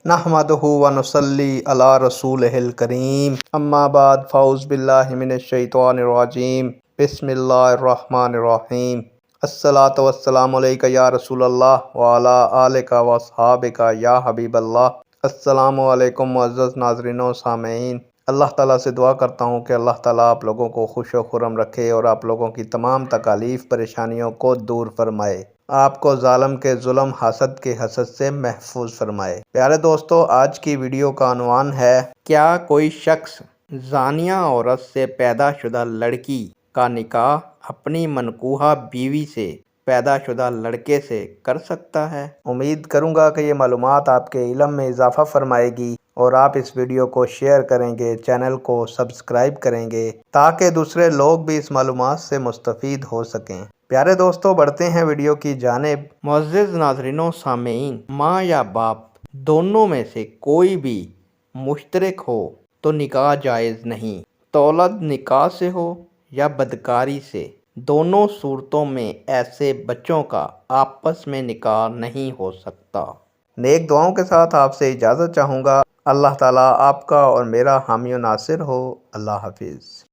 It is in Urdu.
نحمدہ و نصلی علی رسولہ الکریم اما بعد فاعوذ باللہ من الشیطان الرجیم بسم اللہ الرحمن الرحیم الصلاۃ والسلام علیک یا رسول اللہ وعلی آلک و اصحابک یا حبیب اللہ۔ السلام علیکم معزز ناظرین و سامعین، اللہ تعالیٰ سے دعا کرتا ہوں کہ اللہ تعالیٰ آپ لوگوں کو خوش و خرم رکھے اور آپ لوگوں کی تمام تکالیف پریشانیوں کو دور فرمائے، آپ کو ظالم کے ظلم، حسد کے حسد سے محفوظ فرمائے۔ پیارے دوستو، آج کی ویڈیو کا عنوان ہے، کیا کوئی شخص زانیہ عورت سے پیدا شدہ لڑکی کا نکاح اپنی منکوحہ بیوی سے پیدا شدہ لڑکے سے کر سکتا ہے؟ امید کروں گا کہ یہ معلومات آپ کے علم میں اضافہ فرمائے گی اور آپ اس ویڈیو کو شیئر کریں گے، چینل کو سبسکرائب کریں گے تاکہ دوسرے لوگ بھی اس معلومات سے مستفید ہو سکیں۔ پیارے دوستو، بڑھتے ہیں ویڈیو کی جانب۔ معزز ناظرین و سامعین، ماں یا باپ دونوں میں سے کوئی بھی مشترک ہو تو نکاح جائز نہیں۔ تولد نکاح سے ہو یا بدکاری سے، دونوں صورتوں میں ایسے بچوں کا آپس میں نکاح نہیں ہو سکتا۔ نیک دعاؤں کے ساتھ آپ سے اجازت چاہوں گا۔ اللہ تعالیٰ آپ کا اور میرا حامی و ناصر ہو۔ اللہ حافظ۔